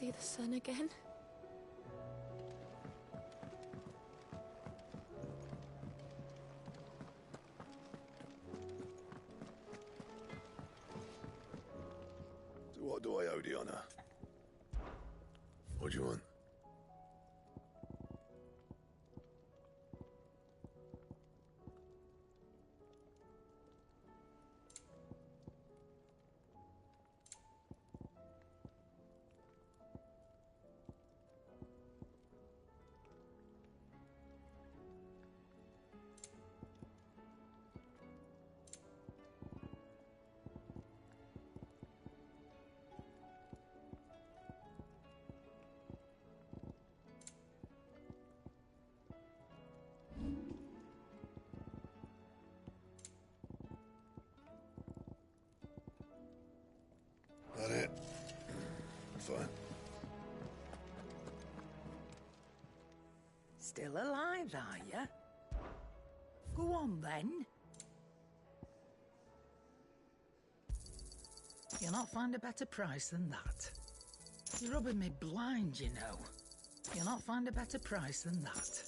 see the sun again. So what do I owe the honor? What do you want? That it? Fine. Still alive, are you? Go on, then. You'll not find a better price than that. You're rubbing me blind, you know. You'll not find a better price than that.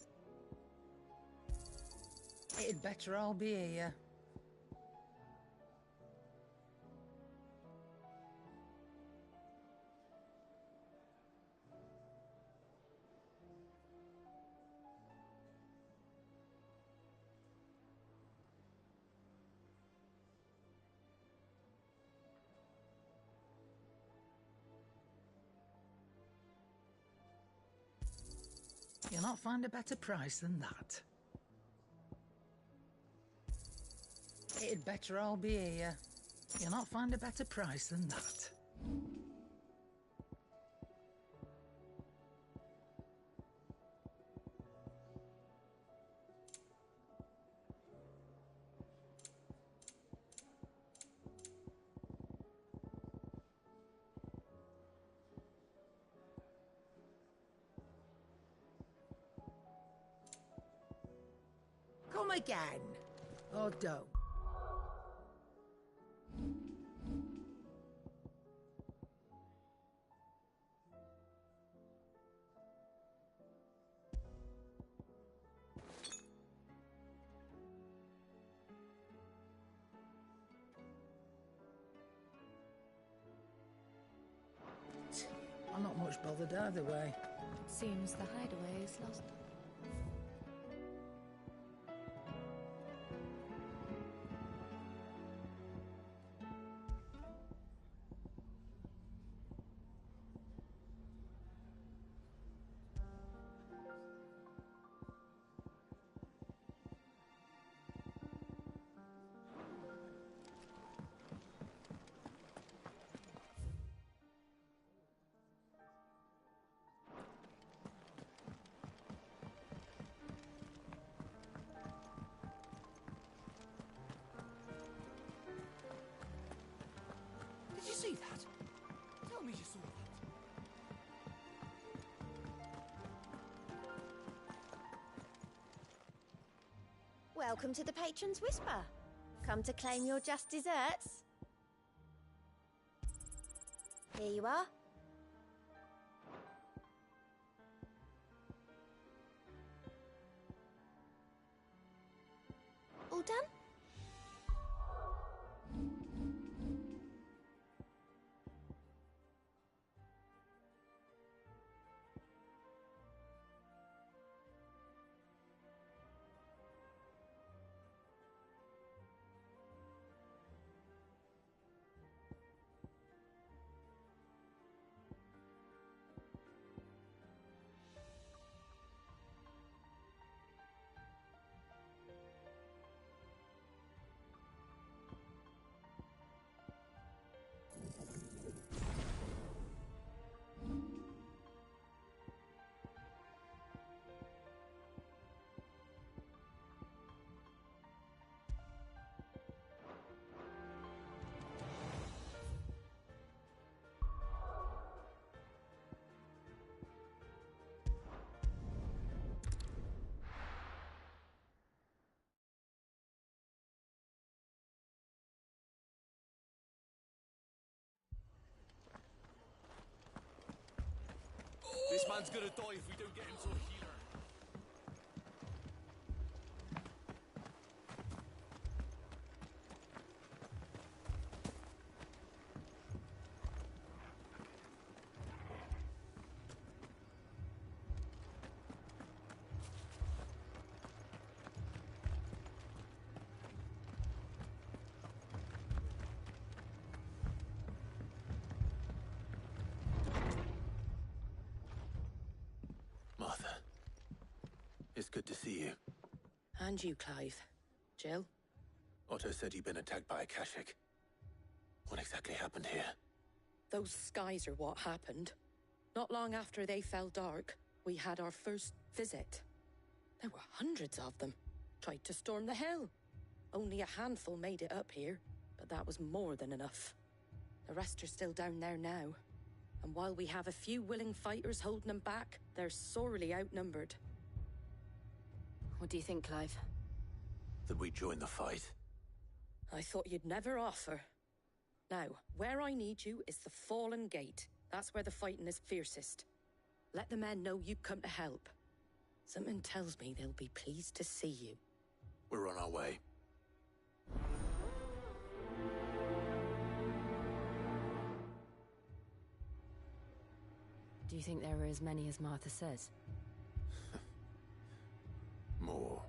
It'd better all be here. You'll not find a better price than that. It'd better all be here. You'll not find a better price than that. Come again. Or don't. I'm not much bothered either way. Seems the hideaway is lost. Did you see that? Tell me you saw that. Welcome to the Patron's Whisper. Come to claim your just desserts? Here you are. All done? man's gonna die if we don't get him to a healer. Martha, it's good to see you. And you, Clive. Jill? Otto said you'd been attacked by Akashic. What exactly happened here? Those skies are what happened. Not long after they fell dark, we had our first visit. There were hundreds of them. Tried to storm the hill. Only a handful made it up here, but that was more than enough. The rest are still down there now. And while we have a few willing fighters holding them back, they're sorely outnumbered. What do you think, Clive? That we join the fight? I thought you'd never offer. Now, where I need you is the Fallen Gate. That's where the fighting is fiercest. Let the men know you've come to help. Something tells me they'll be pleased to see you. We're on our way. Do you think there are as many as Martha says? More.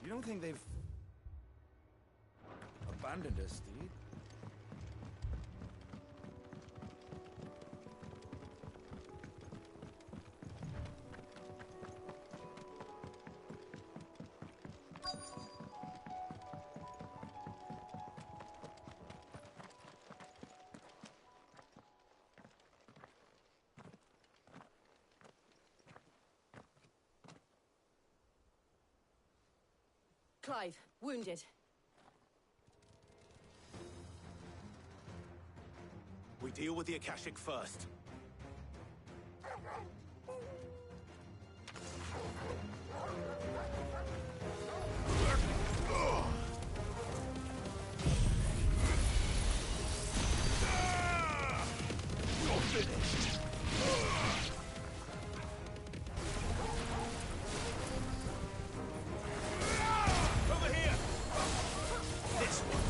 You don't think they've abandoned us, do you? Clive, wounded. We deal with the Akashic first. You're finished. Over here! This one.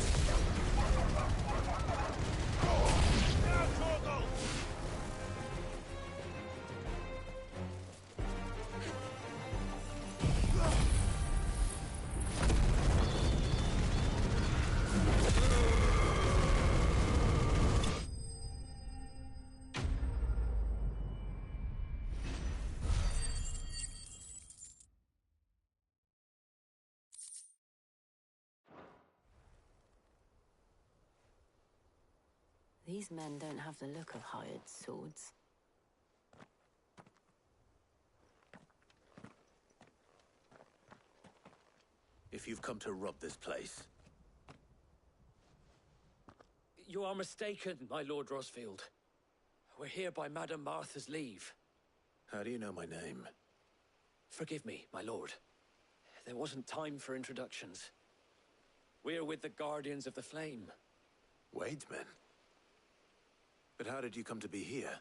Now, Torgal! These men don't have the look of hired swords. If you've come to rob this place, You are mistaken, my Lord Rosfield. We're here by Madame Martha's leave. how do you know my name? Forgive me, my lord. There wasn't time for introductions. We're with the Guardians of the Flame. Wade's men? But how did you come to be here?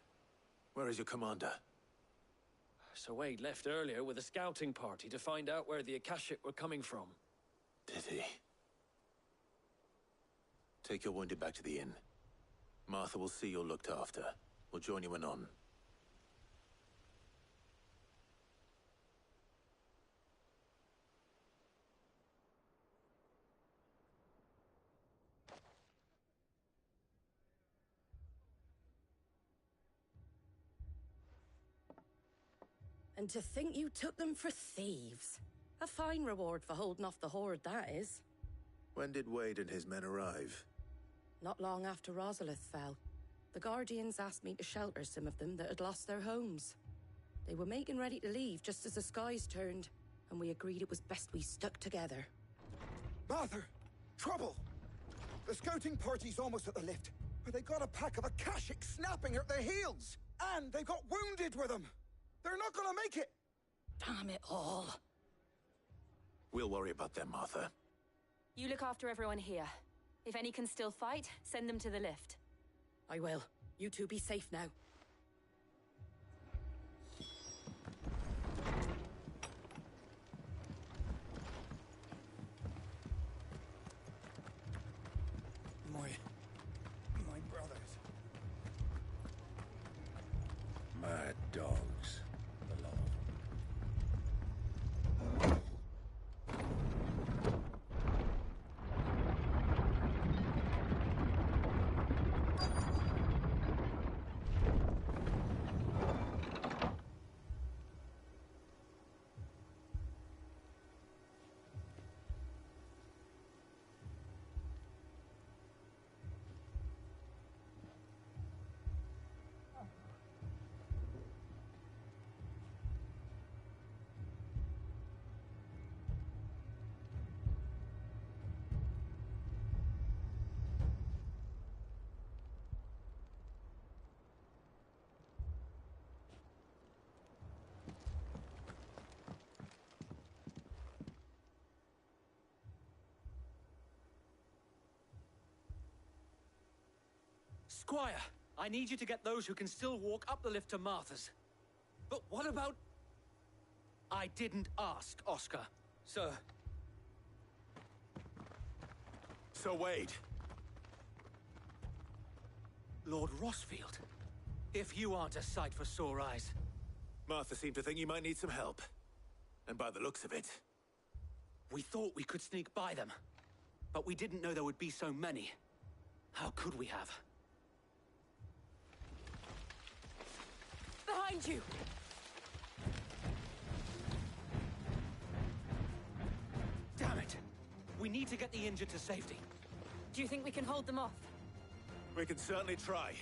Where is your commander? Sir Wade left earlier with a scouting party to find out where the Akashic were coming from. Did he? Take your wounded back to the inn. Martha will see you're looked after. We'll join you anon. And to think you took them for thieves. A fine reward for holding off the horde, that is. When did Wade and his men arrive? Not long after Rosalith fell. The Guardians asked me to shelter some of them that had lost their homes. They were making ready to leave just as the skies turned, and we agreed it was best we stuck together. Martha! Trouble! The scouting party's almost at the lift, but they got a pack of Akashic snapping at their heels! And they've got wounded with them! They're not gonna make it! Damn it all. We'll worry about them, Martha. You look after everyone here. If any can still fight, send them to the lift. I will. You two be safe now. My brothers. Mad dogs. The law. Squire, I need you to get those who can still walk up the lift to Martha's. But what about... I didn't ask, Oscar. Sir. So Wade. Lord Rossfield. If you aren't a sight for sore eyes. Martha seemed to think you might need some help. And by the looks of it... We thought we could sneak by them. But we didn't know there would be so many. How could we have? Behind you! Damn it! We need to get the injured to safety. Do you think we can hold them off? We can certainly try.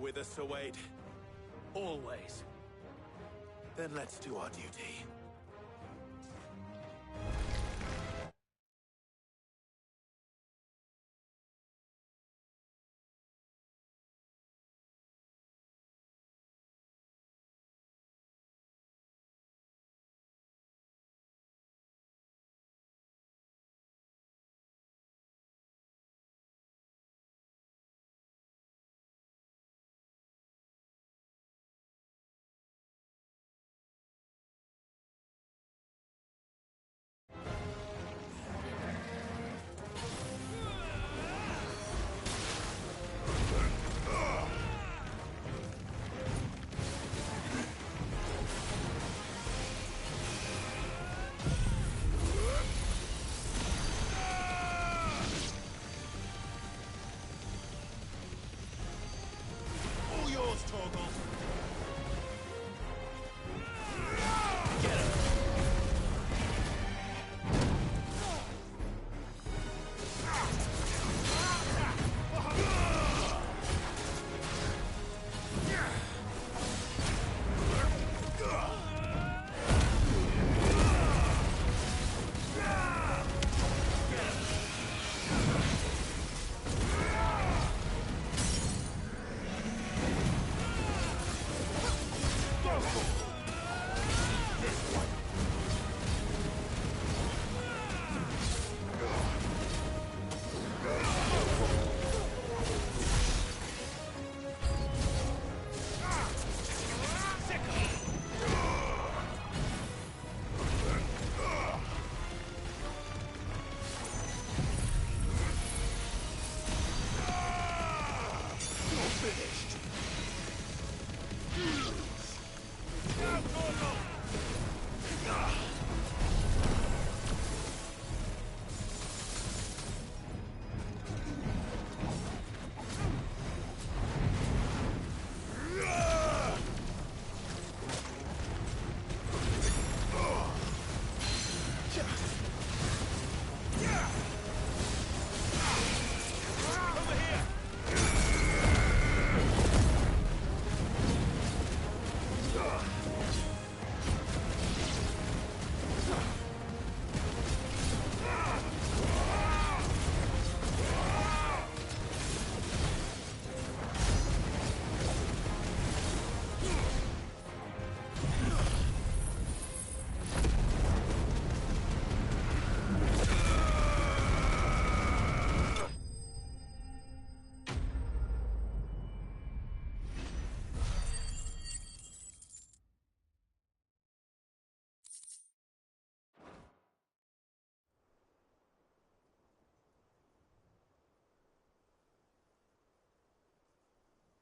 with us, Sir Wade? Always. Then let's do our duty.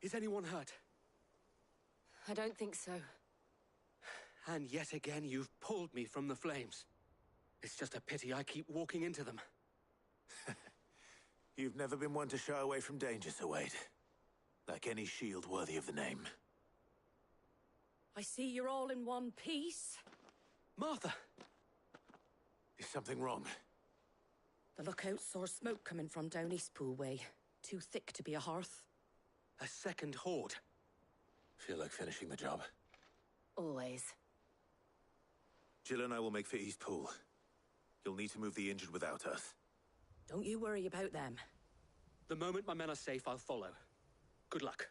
Is anyone hurt? I don't think so. And yet again, you've pulled me from the flames. It's just a pity I keep walking into them. You've never been one to shy away from danger, Sir Wade. Like any shield worthy of the name. I see you're all in one piece. Martha! Is something wrong? The lookout saw smoke coming from down Eastpool way. Too thick to be a hearth. A second horde. Feel like finishing the job. Always. Jill and I will make for Eastpool. You'll need to move the injured without us. Don't you worry about them. The moment my men are safe, I'll follow. Good luck.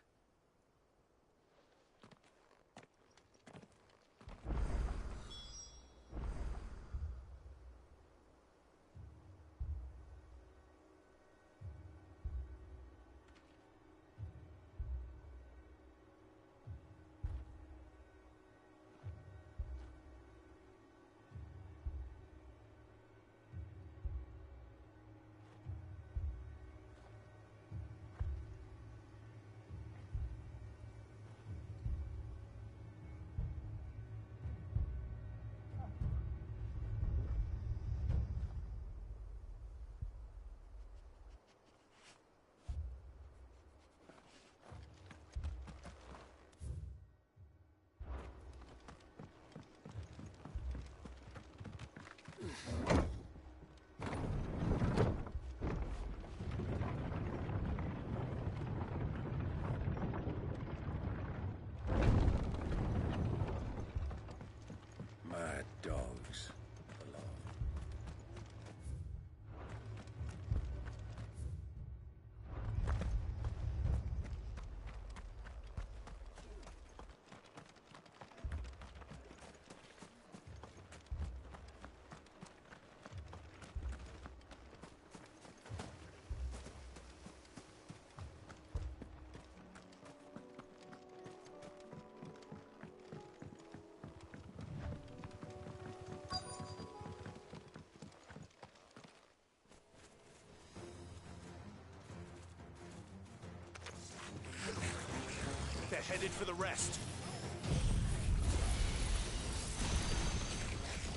headed for the rest.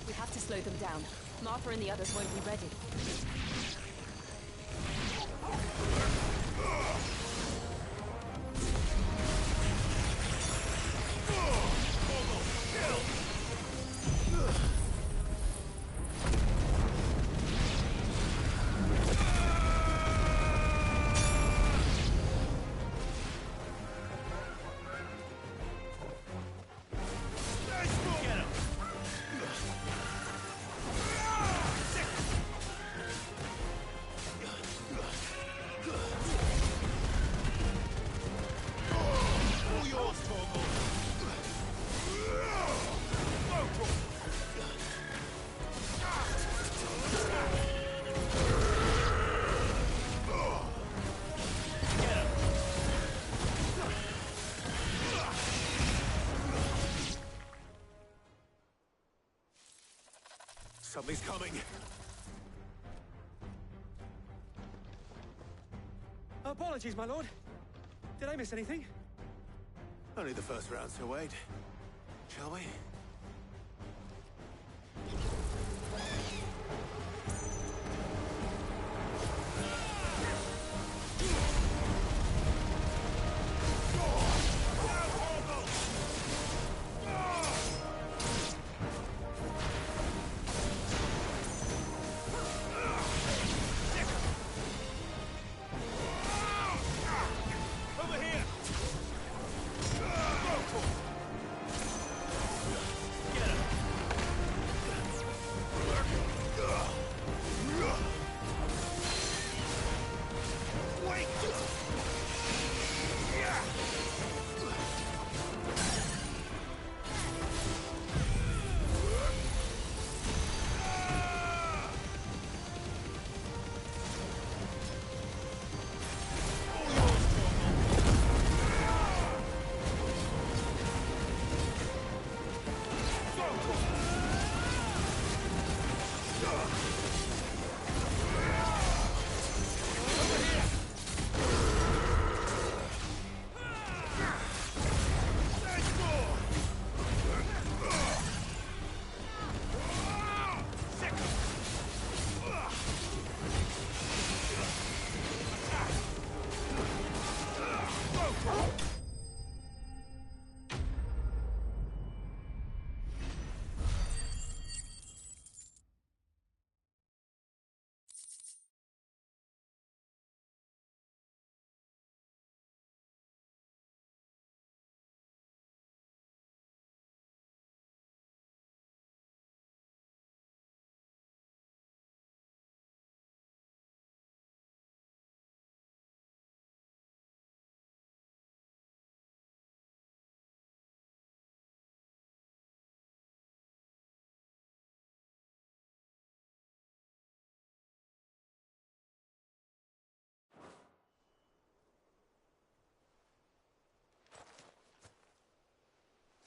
We have to slow them down. Martha and the others won't be ready. Something's coming. Apologies, my lord. Did I miss anything? Only the first round, so wait. Shall we?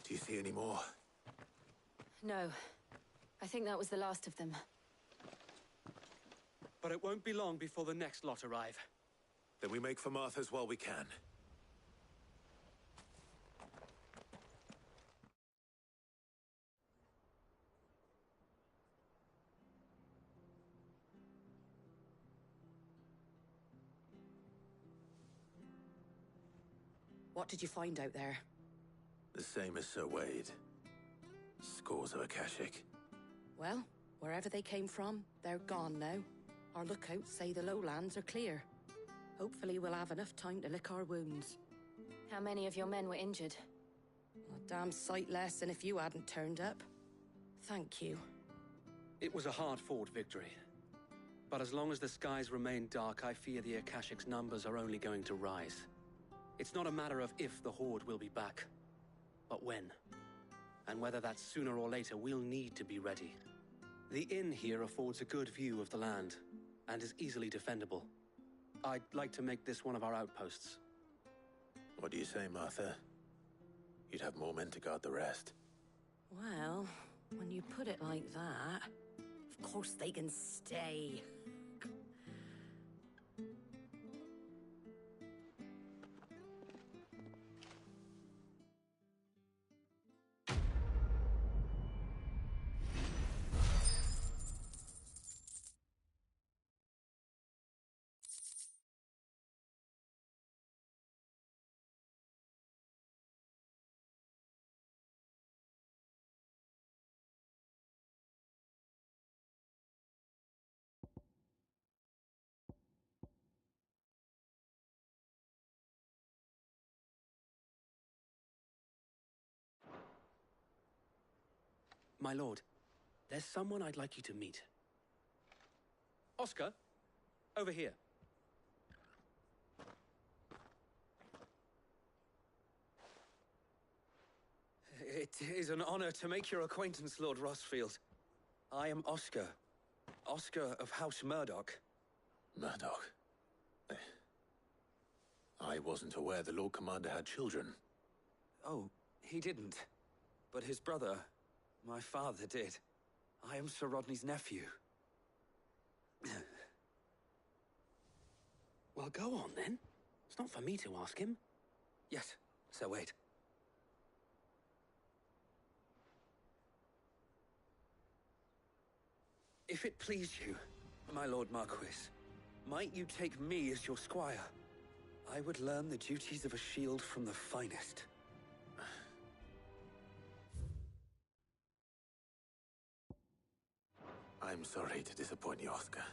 Do you see any more? No. I think that was the last of them. But it won't be long before the next lot arrive. Then we make for Martha's while we can. What did you find out there? The same as Sir Wade. Scores of Akashic. Well, wherever they came from, they're gone now. Our lookouts say the lowlands are clear. Hopefully we'll have enough time to lick our wounds. How many of your men were injured? A damn sight less than if you hadn't turned up. Thank you. It was a hard-fought victory. But as long as the skies remain dark, I fear the Akashic's numbers are only going to rise. It's not a matter of if the Horde will be back, but when. And whether that's sooner or later, we'll need to be ready. The inn here affords a good view of the land, and is easily defendable. I'd like to make this one of our outposts. What do you say, Martha? You'd have more men to guard the rest. Well, when you put it like that, of course they can stay. My lord, there's someone I'd like you to meet. Oscar, over here. It is an honor to make your acquaintance, Lord Rossfield. I am Oscar. Oscar of House Murdoch. Murdoch? I wasn't aware the Lord Commander had children. Oh, he didn't. But his brother, my father, did. I am Sir Rodney's nephew. Well, go on, then. It's not for me to ask him. Yes, Sir Wade. If it please you, my Lord Marquis, might you take me as your squire? I would learn the duties of a shield from the finest. I'm sorry to disappoint you, Oscar,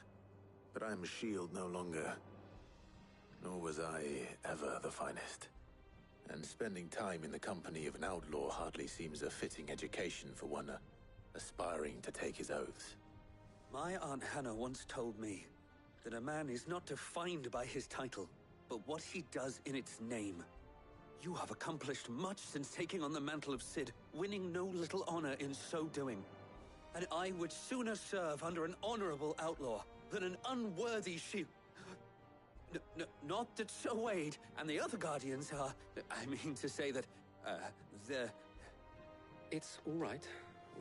but I'm a shield no longer. Nor was I ever the finest. And spending time in the company of an outlaw hardly seems a fitting education for one aspiring to take his oaths. My Aunt Hannah once told me that a man is not defined by his title, but what he does in its name. You have accomplished much since taking on the mantle of Cid, winning no little honor in so doing. And I would sooner serve under an honorable outlaw than an unworthy shield. Not that Sir Wade and the other Guardians are... I mean to say that, they're... It's all right.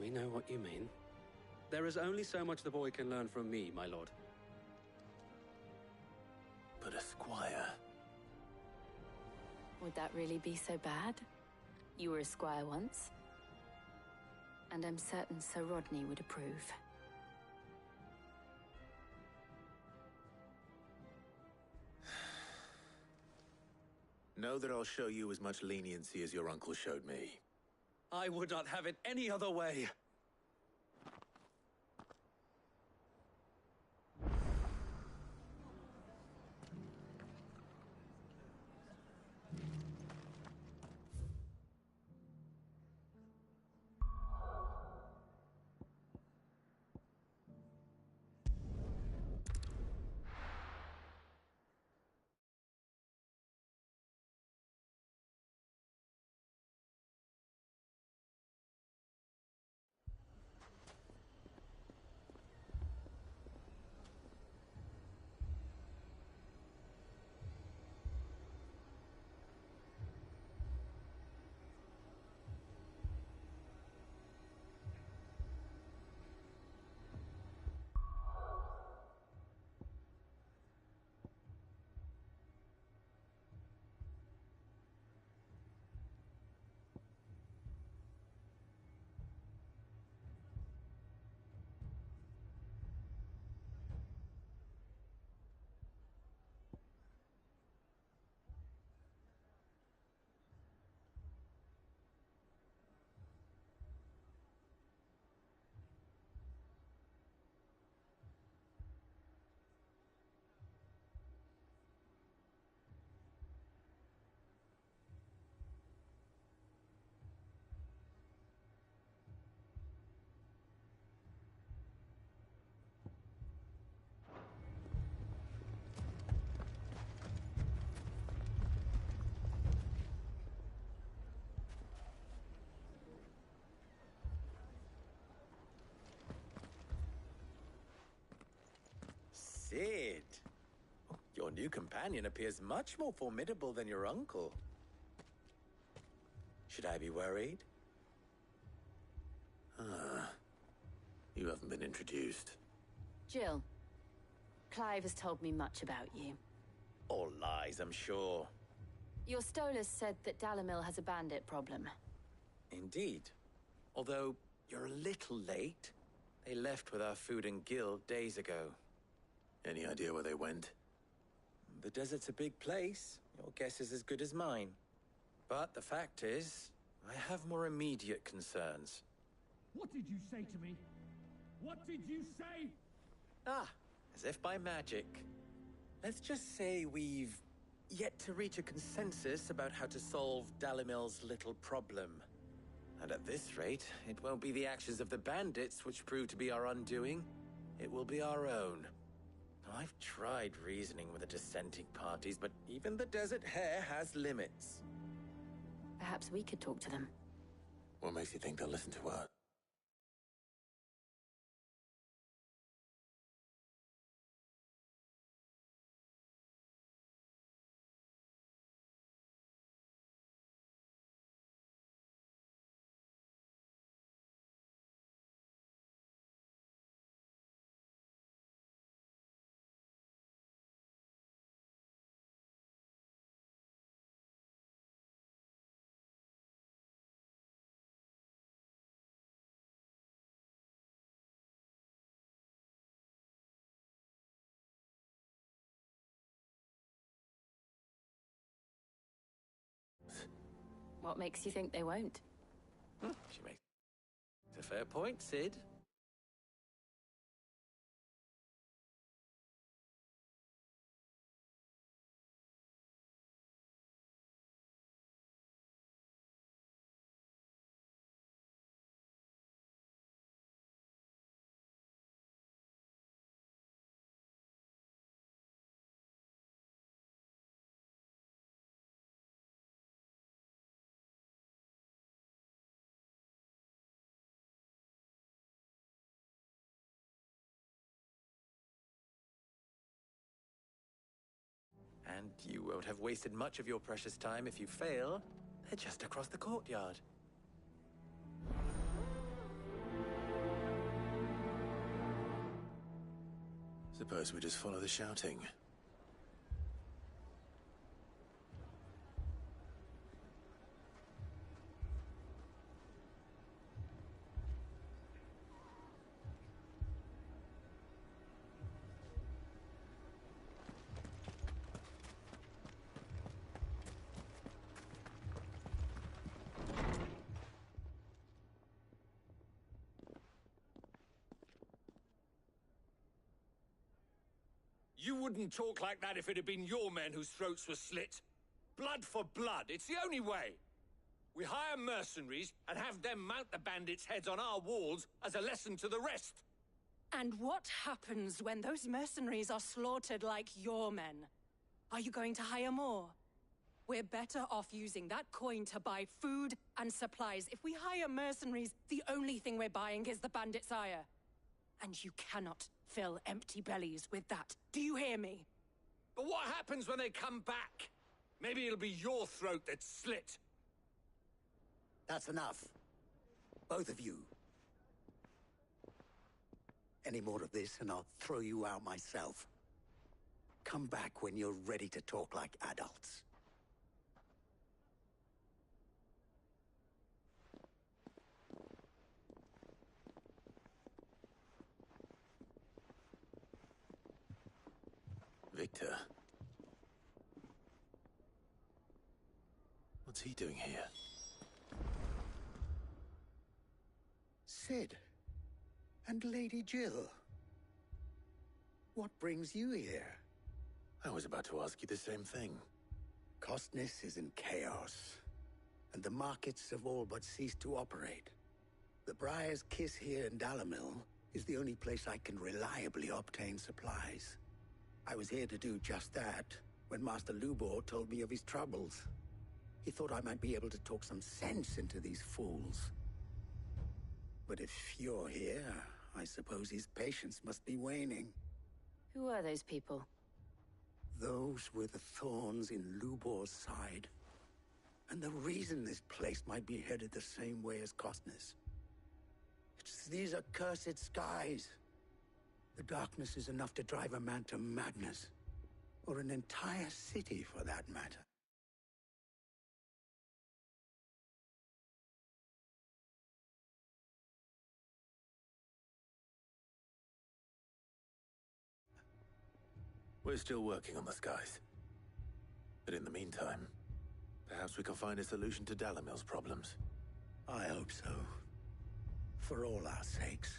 We know what you mean. There is only so much the boy can learn from me, my lord. But a squire... Would that really be so bad? You were a squire once. And I'm certain Sir Rodney would approve. Know that I'll show you as much leniency as your uncle showed me. I would not have it any other way. Cid! Your new companion appears much more formidable than your uncle. Should I be worried? Ah. You haven't been introduced. Jill. Clive has told me much about you. All lies, I'm sure. Your Stolas said that Dalimil has a bandit problem. Indeed. Although, you're a little late. They left with our food and guild days ago. Any idea where they went? The desert's a big place. Your guess is as good as mine. But the fact is, I have more immediate concerns. What did you say to me? What did you say? Ah, as if by magic. Let's just say we've yet to reach a consensus about how to solve Dalimil's little problem. And at this rate, it won't be the actions of the bandits which prove to be our undoing. It will be our own. I've tried reasoning with the dissenting parties, but even the Desert Hare has limits. Perhaps we could talk to them. What makes you think they'll listen to us? What makes you think they won't? She makes a fair point, Cid. And you won't have wasted much of your precious time if you fail. They're just across the courtyard. Suppose we just follow the shouting. You wouldn't talk like that if it had been your men whose throats were slit. Blood for blood, it's the only way. We hire mercenaries and have them mount the bandits' heads on our walls as a lesson to the rest. And what happens when those mercenaries are slaughtered like your men? Are you going to hire more? We're better off using that coin to buy food and supplies. If we hire mercenaries, the only thing we're buying is the bandits' ire. And you cannot fill empty bellies with that. Do you hear me? But what happens when they come back? Maybe it'll be your throat that's slit. That's enough. Both of you. Any more of this and I'll throw you out myself. Come back when you're ready to talk like adults. Victor. What's he doing here? Cid. And Lady Jill. What brings you here? I was about to ask you the same thing. Costness is in chaos, and the markets have all but ceased to operate. The Briar's Kiss here in Dalamil is the only place I can reliably obtain supplies. I was here to do just that when Master Lubor told me of his troubles. He thought I might be able to talk some sense into these fools. But if you're here, I suppose his patience must be waning. Who are those people? Those were the thorns in Lubor's side. And the reason this place might be headed the same way as Costness. It's these accursed skies. The darkness is enough to drive a man to madness. Or an entire city, for that matter. We're still working on the skies. But in the meantime, perhaps we can find a solution to Dalamil's problems. I hope so. For all our sakes.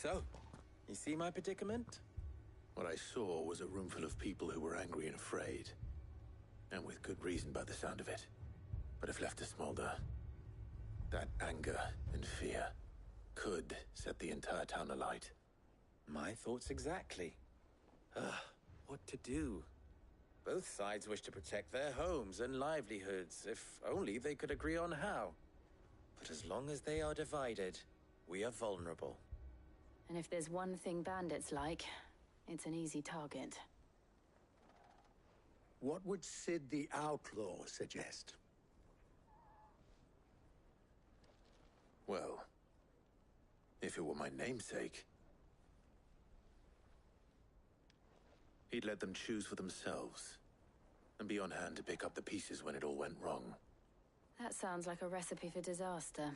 So, you see my predicament? What I saw was a room full of people who were angry and afraid. And with good reason by the sound of it. But if left to smolder, that anger and fear could set the entire town alight. My thoughts exactly. What to do? Both sides wish to protect their homes and livelihoods, if only they could agree on how. But as long as they are divided, we are vulnerable. And if there's one thing bandits like, it's an easy target. What would Sid the Outlaw suggest? Well, if it were my namesake, he'd let them choose for themselves, and be on hand to pick up the pieces when it all went wrong. That sounds like a recipe for disaster.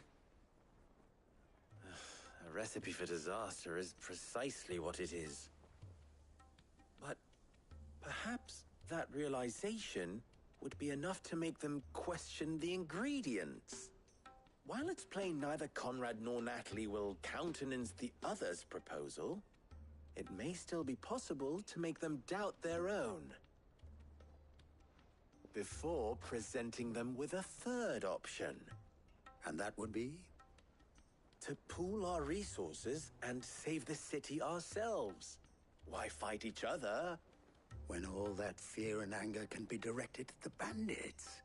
A recipe for disaster is precisely what it is. But perhaps that realization would be enough to make them question the ingredients. While it's plain neither Conrad nor Natalie will countenance the other's proposal, it may still be possible to make them doubt their own. Before presenting them with a third option. And that would be? To pool our resources and save the city ourselves. Why fight each other? When all that fear and anger can be directed at the bandits.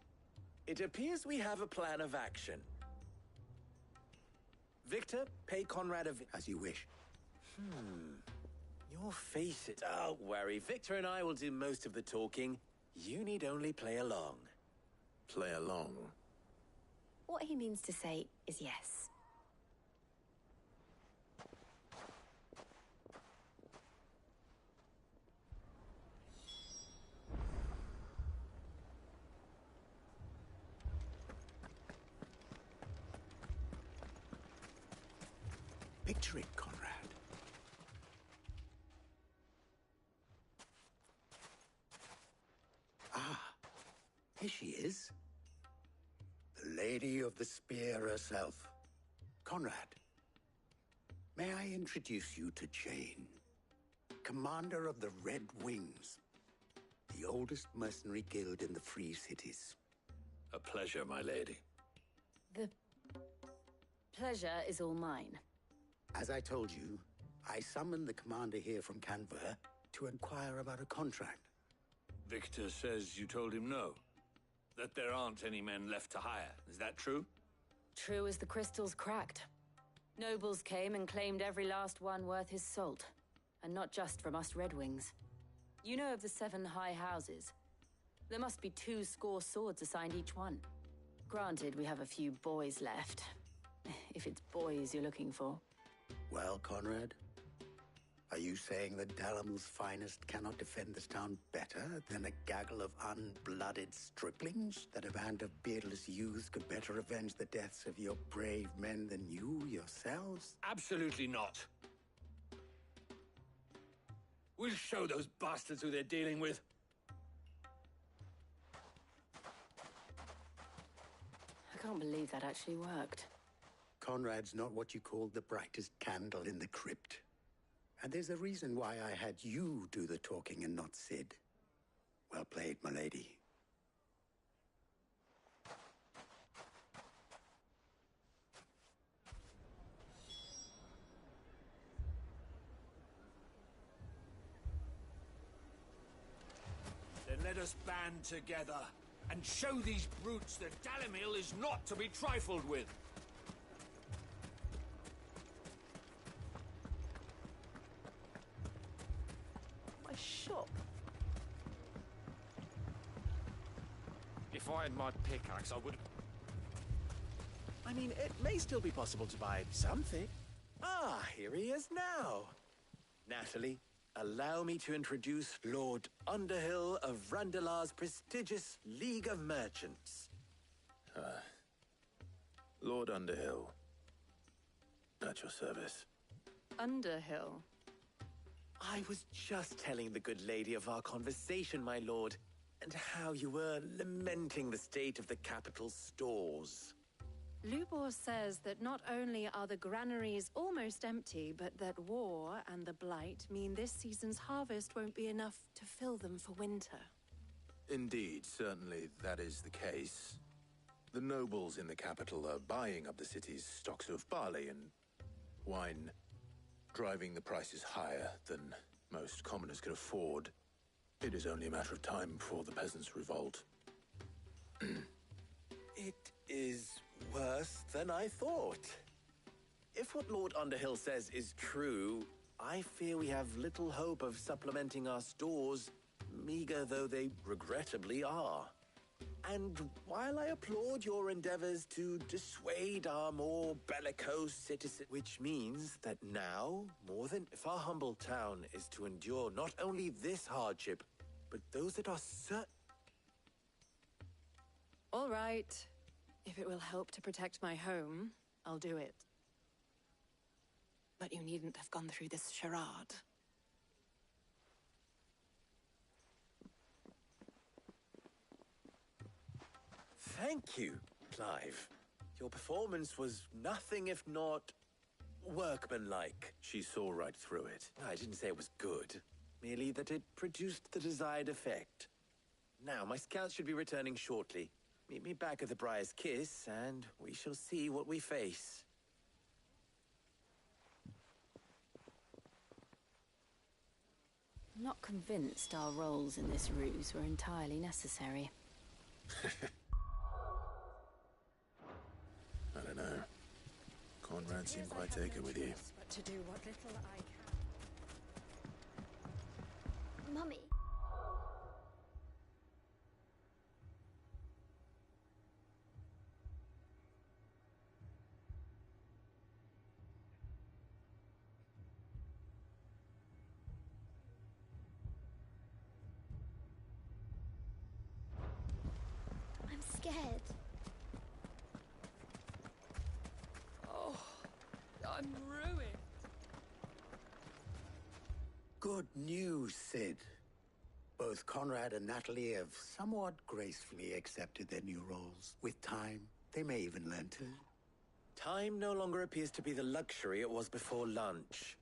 It appears we have a plan of action. Victor, pay Conrad as you wish. Your face it. Don't worry. Victor and I will do most of the talking. You need only play along. Play along? What he means to say is yes. Picture it, Conrad. Here she is. The Lady of the Spear herself. Conrad, may I introduce you to Jane, commander of the Red Wings, the oldest mercenary guild in the Free Cities. A pleasure, my lady. The pleasure is all mine. As I told you, I summoned the commander here from Canver to inquire about a contract. Victor says you told him no. That there aren't any men left to hire. Is that true? True as the crystals cracked. Nobles came and claimed every last one worth his salt. And not just from us Red Wings. You know of the 7 high houses. There must be 2 score swords assigned each one. Granted, we have a few boys left. If it's boys you're looking for. Well, Conrad, are you saying that Dalamil's finest cannot defend this town better than a gaggle of unblooded striplings? That a band of beardless youths could better avenge the deaths of your brave men than you yourselves? Absolutely not. We'll show those bastards who they're dealing with. I can't believe that actually worked. Conrad's not what you call the brightest candle in the crypt. And there's a reason why I had you do the talking and not Sid. Well played, my lady. Then let us band together and show these brutes that Dalamil is not to be trifled with. My shop. If I had my pickaxe, I would... I mean, it may still be possible to buy something. Ah, here he is now. Natalie, allow me to introduce Lord Underhill of Randalar's prestigious League of Merchants. Lord Underhill. At your service. Underhill? I was just telling the good lady of our conversation, my lord, and how you were lamenting the state of the capital's stores. Lubor says that not only are the granaries almost empty, but that war and the Blight mean this season's harvest won't be enough to fill them for winter. Indeed, certainly that is the case. The nobles in the capital are buying up the city's stocks of barley and wine, driving the prices higher than most commoners can afford. It is only a matter of time before the peasants revolt. It is worse than I thought. If what Lord Underhill says is true, I fear we have little hope of supplementing our stores, meager though they regrettably are. And while I applaud your endeavors to dissuade our more bellicose citizens, which means that now, more than if our humble town is to endure not only this hardship, but those that are certain... All right. If it will help to protect my home, I'll do it. But you needn't have gone through this charade. Thank you, Clive. Your performance was nothing if not workmanlike. She saw right through it. I didn't say it was good, merely that it produced the desired effect. Now, my scouts should be returning shortly. Meet me back at the Briar's Kiss, and we shall see what we face. I'm not convinced our roles in this ruse were entirely necessary. I don't know. Conrad seemed quite taken with you. But to do what little I can. Mummy. I'm scared. Oh, I'm ruined. Good news, Sid. Both Conrad and Natalie have somewhat gracefully accepted their new roles. With time, they may even learn to. Time no longer appears to be the luxury it was before lunch.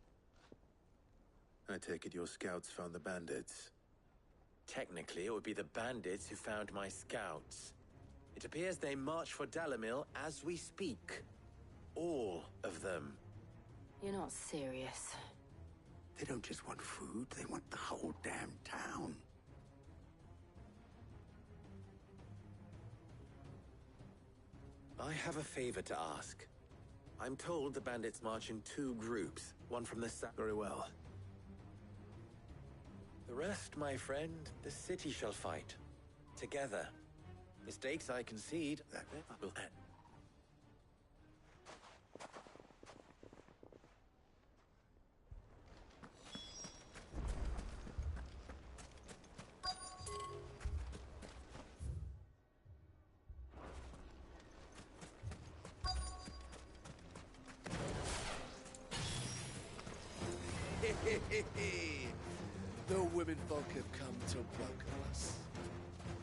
I take it your scouts found the bandits. Technically, it would be the bandits who found my scouts. It appears they march for Dalimil as we speak. All of them. You're not serious. They don't just want food, they want the whole damn town. I have a favor to ask. I'm told the bandits march in 2 groups, one from the south. Very well. The rest, my friend, the city shall fight. Together. Mistakes I concede, that will end. The women folk have come to welcome us.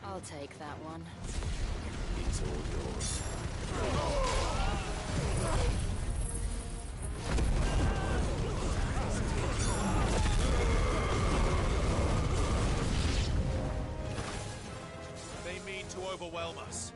I'll take that one. It's all yours. They mean to overwhelm us.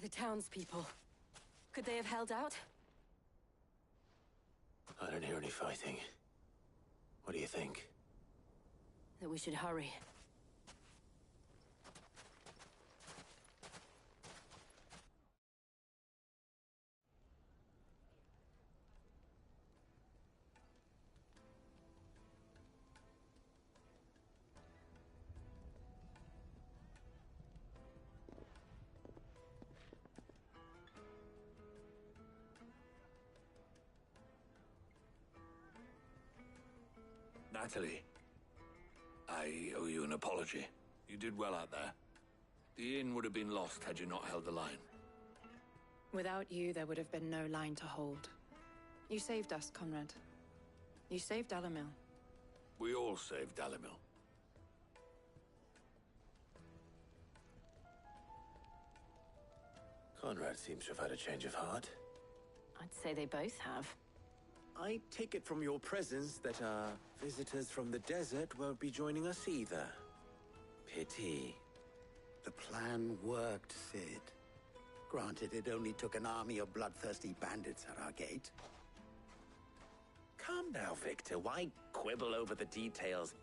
The townspeople. Could they have held out? I don't hear any fighting. What do you think? That we should hurry. Natalie, I owe you an apology. You did well out there. The inn would have been lost had you not held the line. Without you, there would have been no line to hold. You saved us, Conrad. You saved Dalimil. We all saved Dalimil. Conrad seems to have had a change of heart. I'd say they both have. I take it from your presence that our visitors from the desert won't be joining us either. Pity. The plan worked, Sid. Granted, it only took an army of bloodthirsty bandits at our gate. Calm now, Victor. Why quibble over the details?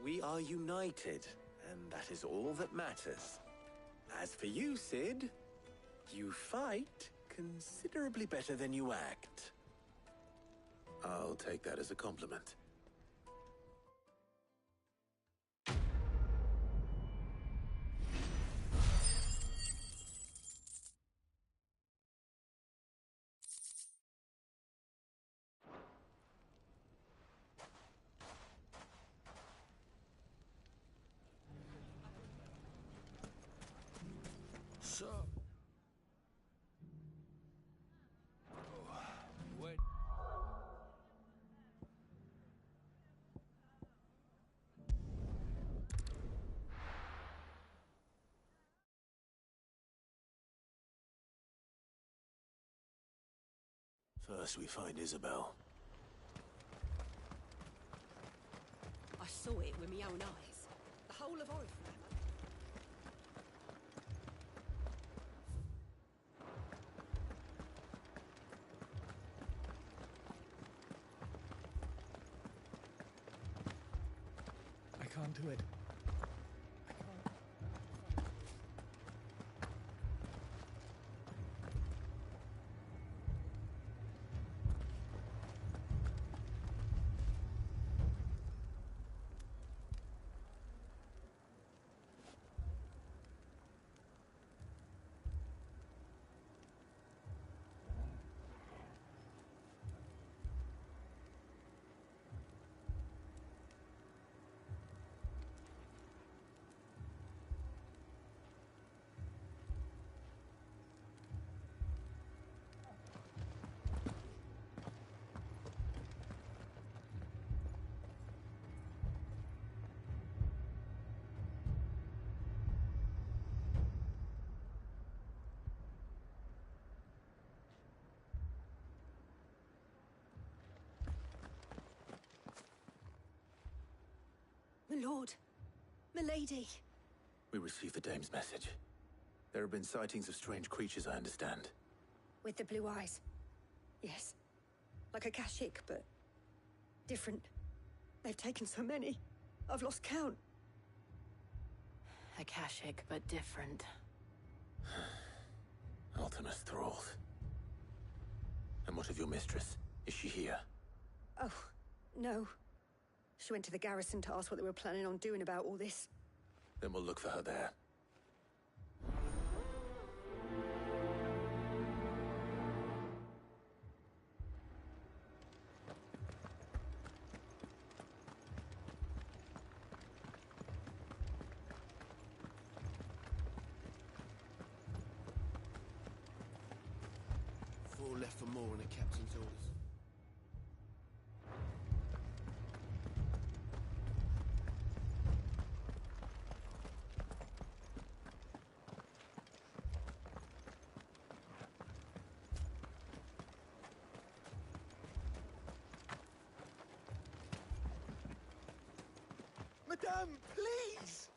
We are united, and that is all that matters. As for you, Sid, you fight considerably better than you act. I'll take that as a compliment. So... Wait. First we find Isabel. I saw it with my own eyes. The whole of Oriflame. I can't do it. My lord. Milady. We received the dame's message. There have been sightings of strange creatures, I understand. With the blue eyes. Yes. Like a Kashik, but different. They've taken so many. I've lost count. Akashic, but different. Ultimus thralls. And what of your mistress? Is she here? Oh, no. She went to the garrison to ask what they were planning on doing about all this. Then we'll look for her there. Four left for more in a captain's orders. Madame, please!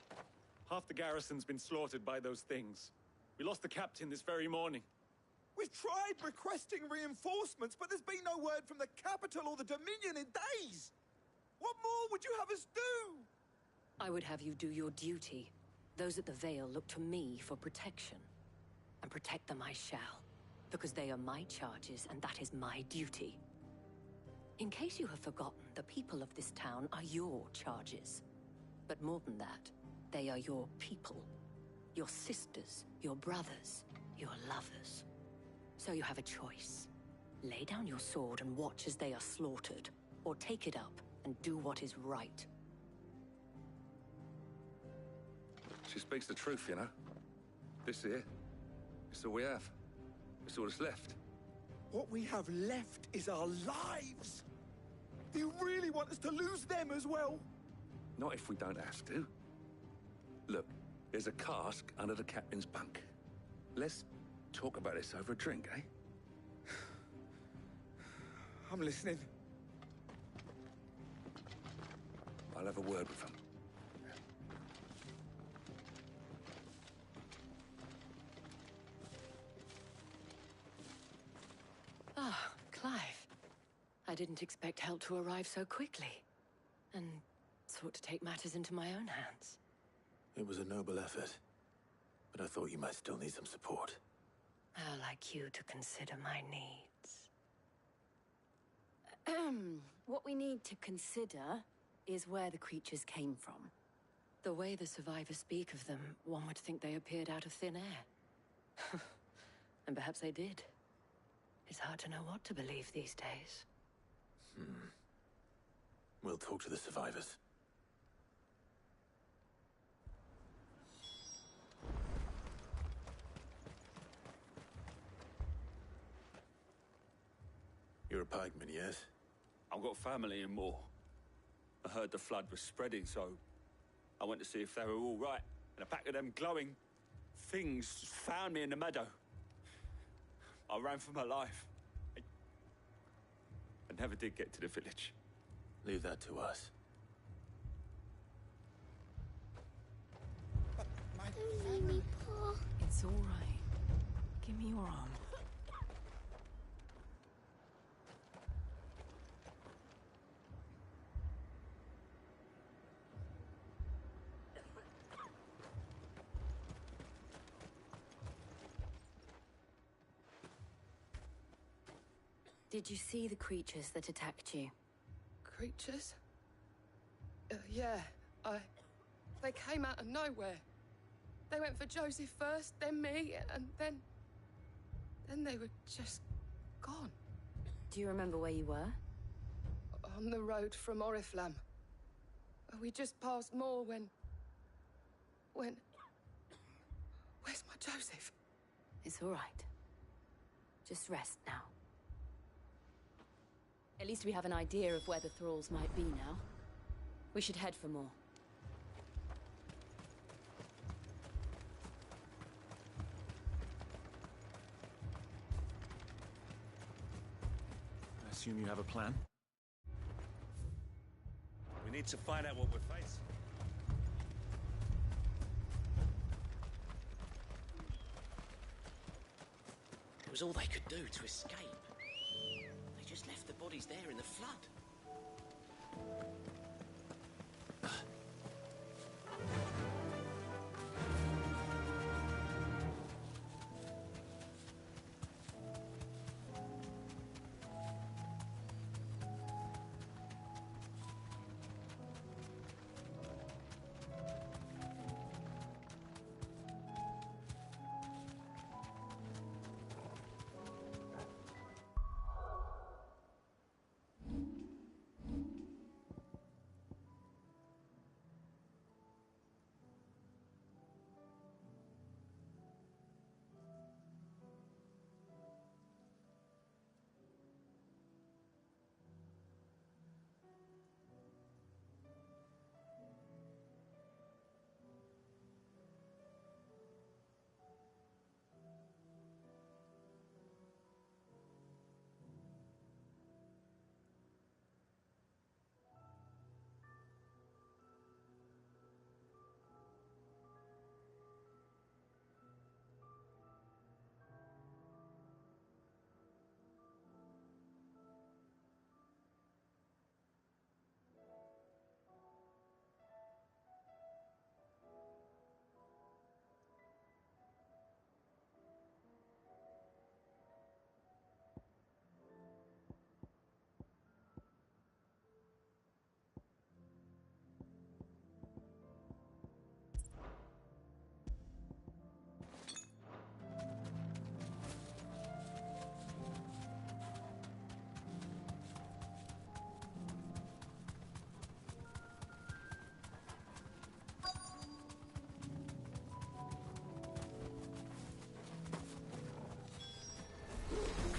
Half the garrison's been slaughtered by those things. We lost the captain this very morning. We've tried requesting reinforcements, but there's been no word from the capital or the Dominion in days. What more would you have us do? I would have you do your duty. Those at the Vale look to me for protection. And protect them I shall. Because they are my charges, and that is my duty. In case you have forgotten, the people of this town are your charges. But more than that, they are your people. Your sisters, your brothers, your lovers. So you have a choice. Lay down your sword and watch as they are slaughtered, or take it up and do what is right. She speaks the truth, you know. This here, it's all we have. It's all that's left. What we have left is our lives. Do you really want us to lose them as well? Not if we don't have to. Look, there's a cask under the captain's bunk. Let's talk about this over a drink, eh? I'm listening. I'll have a word with him. Ah, Clive. I didn't expect help to arrive so quickly. And sought to take matters into my own hands. It was a noble effort, but I thought you might still need some support. How like you to consider my needs. What we need to consider is where the creatures came from. The way the survivors speak of them, one would think they appeared out of thin air. And perhaps they did. It's hard to know what to believe these days. We'll talk to the survivors. You're a pikeman, yes? I've got family in Moor. I heard the flood was spreading, so I went to see if they were all right. And a pack of them glowing things found me in the meadow. I ran for my life. I never did get to the village. Leave that to us. It's all right. Give me your arm. Did you see the creatures that attacked you? Creatures? Yeah, they came out of nowhere. They went for Joseph first, then me, and then they were just gone. Do you remember where you were? On the road from Oriflamme. We just passed Moor when... Where's my Joseph? It's all right. Just rest now. At least we have an idea of where the thralls might be now. We should head for more. I assume you have a plan? We need to find out what we're facing. It was all they could do to escape. They just left the bodies there in the flood.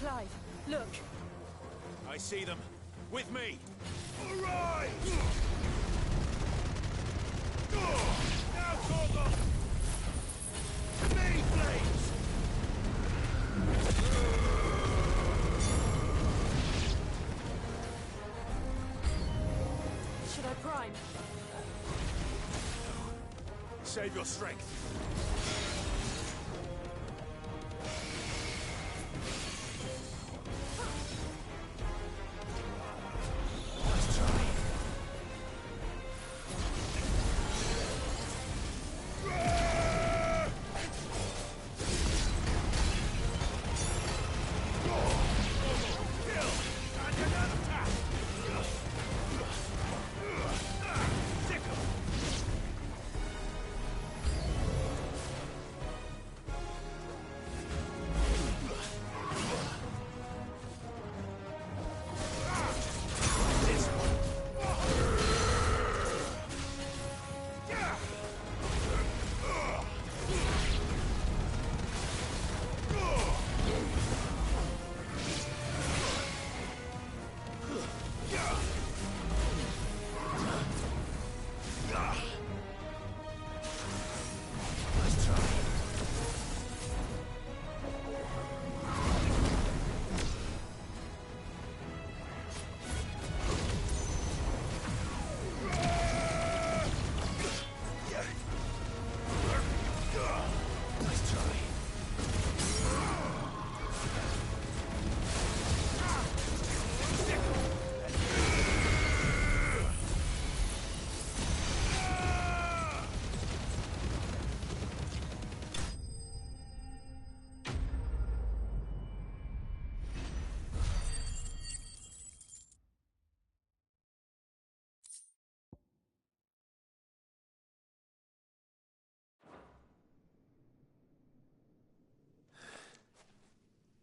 Clive, look. I see them. With me. Arise! Now, Torgo! To me, flames! Should I prime? Save your strength.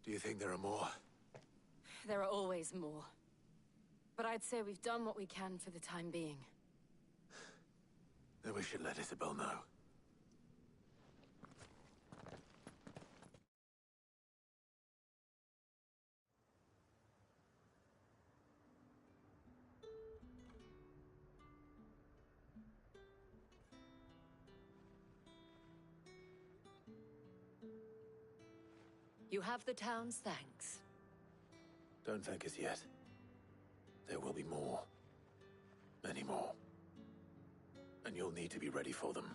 Do you think there are more? There are always more. But I'd say we've done what we can for the time being. Then we should let Isabel know. You have the town's thanks. Don't thank us yet. There will be more. Many more. And you'll need to be ready for them.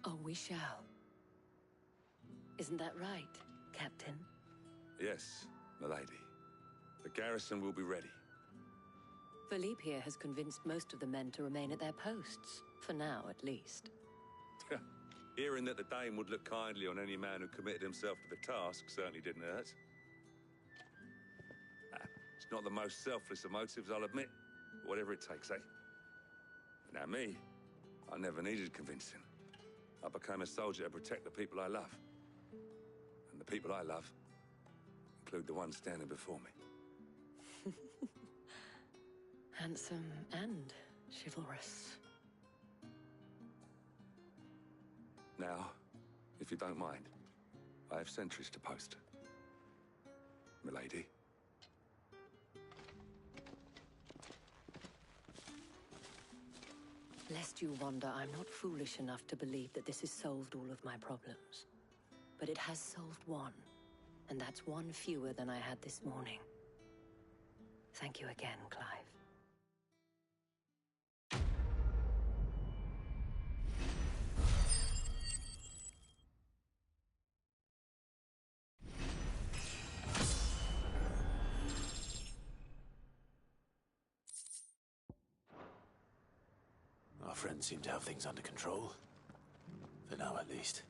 Oh, we shall. Isn't that right, Captain? Yes, milady. The garrison will be ready. Philippe here has convinced most of the men to remain at their posts. For now, at least. Hearing that the Dane would look kindly on any man who committed himself to the task certainly didn't hurt. It's not the most selfless of motives, I'll admit. But whatever it takes, eh? Now me, I never needed convincing. I became a soldier to protect the people I love. And the people I love include the ones standing before me. Handsome and chivalrous. Now, if you don't mind, I have sentries to post. Milady. Lest you wonder, I'm not foolish enough to believe that this has solved all of my problems. But it has solved one, and that's one fewer than I had this morning. Thank you again, Clive. Our friends seem to have things under control. For now, at least.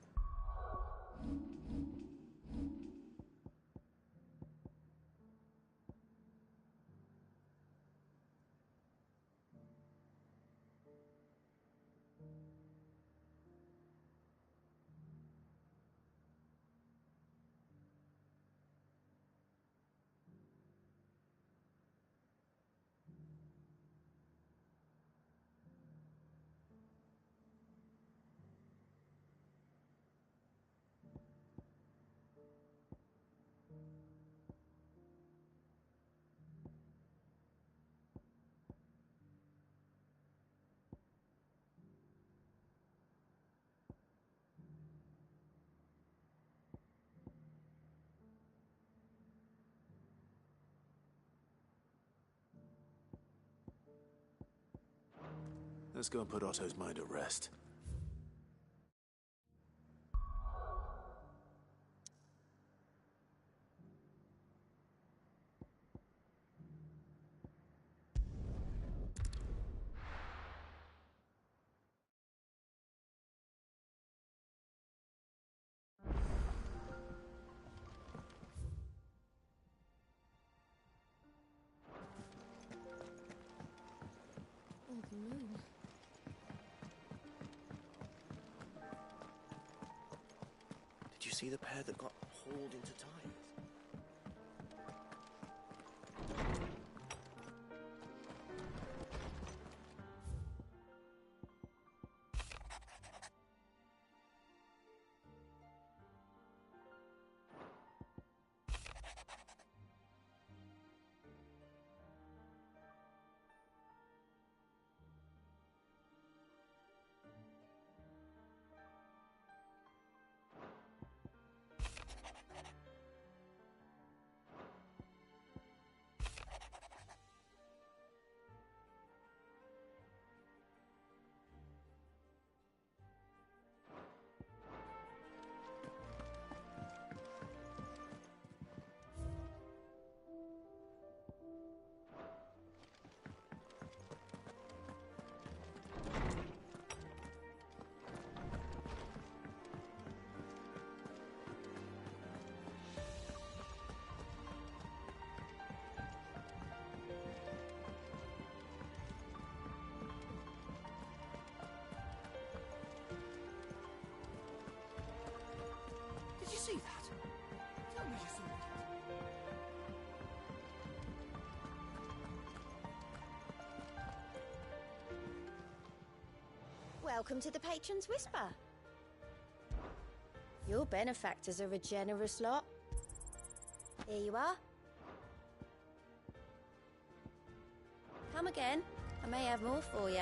Let's go and put Otto's mind at rest. Did you see the pair that got hauled into Tyres? Did you see that? Tell me you saw it. Welcome to the Patron's Whisper. Your benefactors are a generous lot. Here you are. Come again. I may have more for you.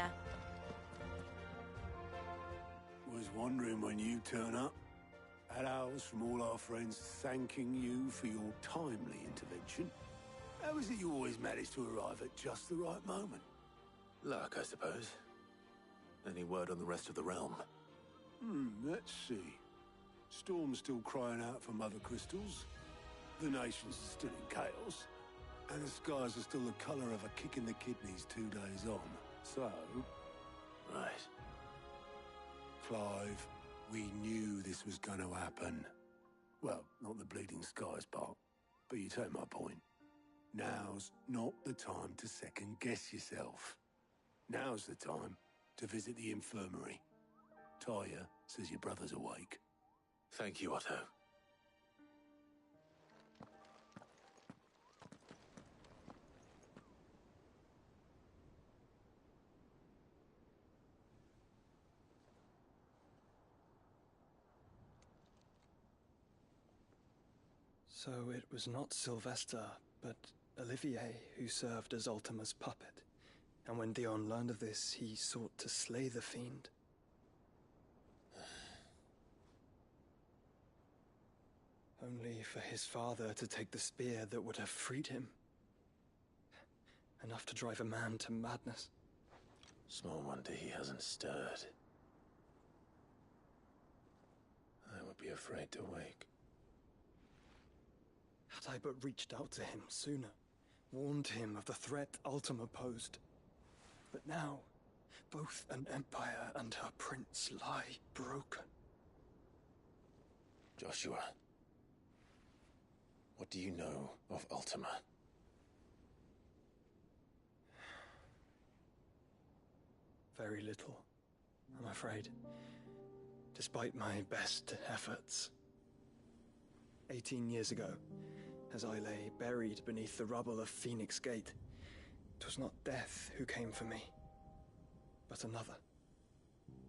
Was wondering when you turn up. Had ours from all our friends thanking you for your timely intervention. How is it you always manage to arrive at just the right moment? Luck, I suppose. Any word on the rest of the realm? Let's see. Storm's still crying out for Mother Crystals. The nations are still in chaos. And the skies are still the colour of a kick in the kidneys 2 days on. So... Right. Clive, we knew this was going to happen. Well, not the bleeding skies part, but you take my point. Now's not the time to second-guess yourself. Now's the time to visit the infirmary. Tyre says your brother's awake. Thank you, Otto. So it was not Sylvester, but Olivier who served as Ultima's puppet. And when Dion learned of this, he sought to slay the fiend. Only for his father to take the spear that would have freed him. Enough to drive a man to madness. Small wonder he hasn't stirred. I would be afraid to wake. Had I but reached out to him sooner, warned him of the threat Ultima posed. But now, both an empire and her prince lie broken. Joshua, what do you know of Ultima? Very little, I'm afraid. Despite my best efforts. 18 years ago, as I lay buried beneath the rubble of Phoenix Gate, 'twas not death who came for me, but another.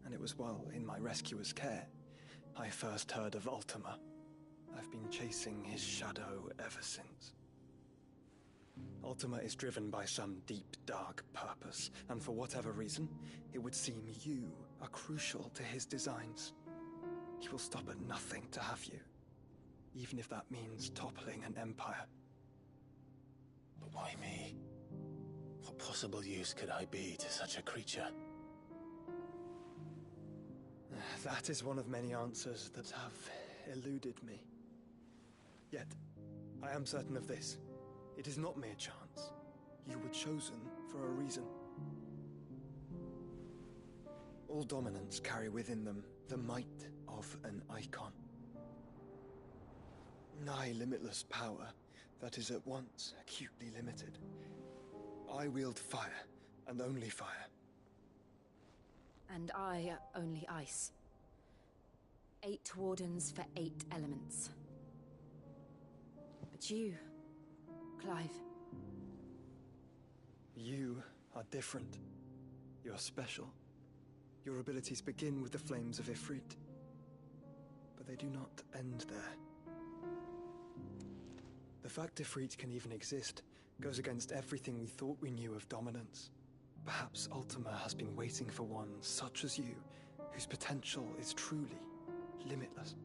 And it was while in my rescuer's care, I first heard of Ultima. I've been chasing his shadow ever since. Ultima is driven by some deep, dark purpose, and for whatever reason, it would seem you are crucial to his designs. He will stop at nothing to have you, even if that means toppling an empire. But why me? What possible use could I be to such a creature? That is one of many answers that have eluded me. Yet, I am certain of this. It is not mere chance. You were chosen for a reason. All dominants carry within them the might of an icon. Nigh limitless power that is at once acutely limited. I wield fire, and only fire. And I only ice. 8 wardens for 8 elements. But you, Clive. You are different. You're special. Your abilities begin with the flames of Ifrit. But they do not end there. The fact Ifrit can even exist goes against everything we thought we knew of dominance. Perhaps Ultima has been waiting for one such as you, whose potential is truly limitless.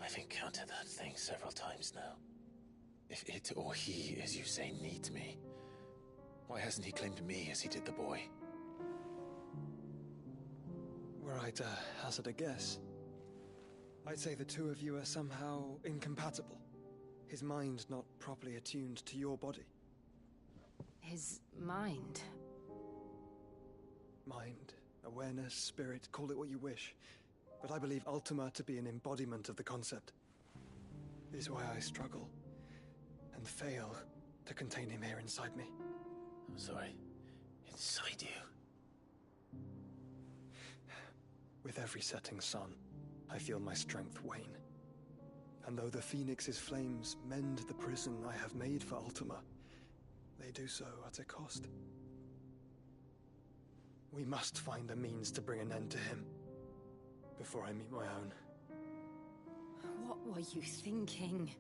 I've encountered that thing several times now. If it or he, as you say, needs me, why hasn't he claimed me as he did the boy? Were I to hazard a guess, I'd say the two of you are somehow incompatible. His mind not properly attuned to your body. His mind? Mind, awareness, spirit, call it what you wish. But I believe Ultima to be an embodiment of the concept. It is why I struggle and fail to contain him here inside me. I'm sorry. Inside you? With every setting sun, I feel my strength wane. And though the Phoenix's flames mend the prison I have made for Ultima, they do so at a cost. We must find a means to bring an end to him before I meet my own. What were you thinking?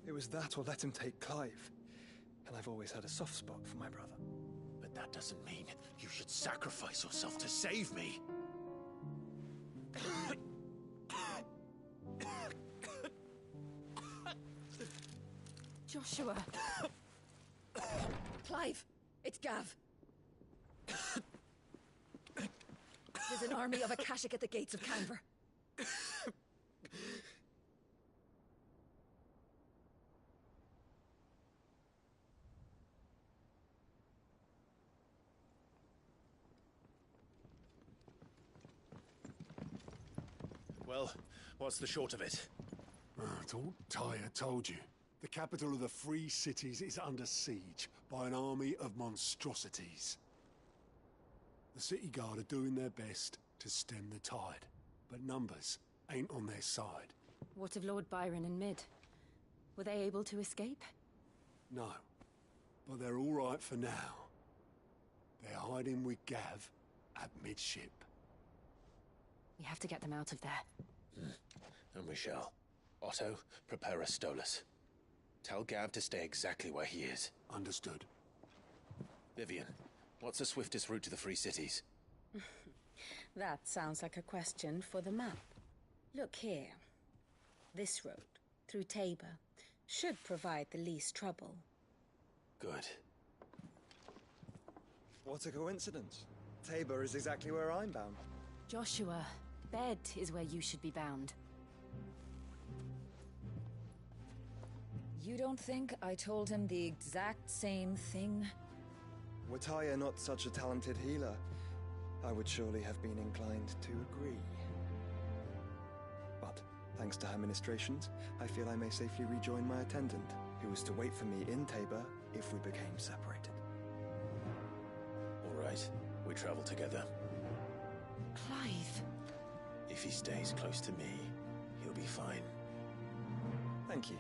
It was that or let him take Clive. And I've always had a soft spot for my brother. But that doesn't mean you should sacrifice yourself to save me. Joshua. Clive, it's Gav. There's an army of Akashic at the gates of Canver. Well, what's the short of it? It's all Tyre told you. The capital of the Free Cities is under siege by an army of monstrosities. The city guard are doing their best to stem the tide, but numbers ain't on their side. What of Lord Byron and Mid? Were they able to escape? No, but they're all right for now. They're hiding with Gav at midship. We have to get them out of there. And we shall. Otto, prepare a Stolas. Tell Gav to stay exactly where he is. Understood. Vivian, what's the swiftest route to the Free Cities? That sounds like a question for the map. Look here. This road, through Tabor, should provide the least trouble. Good. What a coincidence. Tabor is exactly where I'm bound. Joshua, Bed is where you should be bound. You don't think I told him the exact same thing? Were Tyre not such a talented healer, I would surely have been inclined to agree. But, thanks to her ministrations, I feel I may safely rejoin my attendant, who was to wait for me in Tabor if we became separated. All right, we travel together. Clive. If he stays close to me, he'll be fine. Thank you,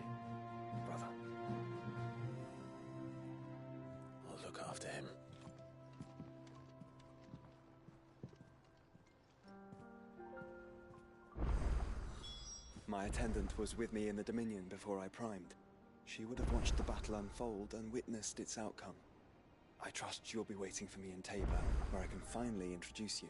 brother. I'll look after him. My attendant was with me in the Dominion before I primed. She would have watched the battle unfold and witnessed its outcome. I trust you'll be waiting for me in Tabor, where I can finally introduce you.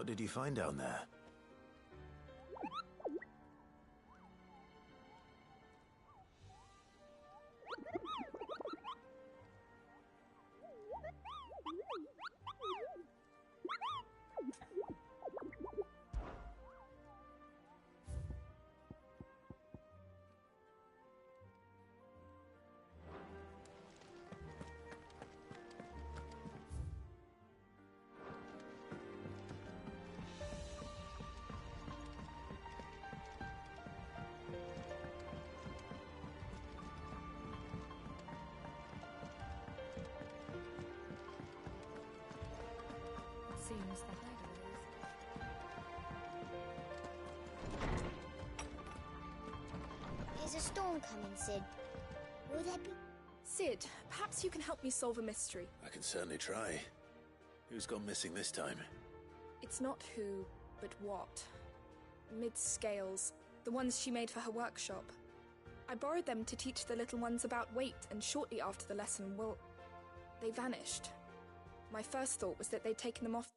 What did you find down there? Seems that There's a storm coming, Sid. Will there be... Sid, perhaps you can help me solve a mystery. I can certainly try. Who's gone missing this time? It's not who, but what. Mid's scales, the ones she made for her workshop. I borrowed them to teach the little ones about weight, and shortly after the lesson, well, they vanished. My first thought was that they'd taken them off.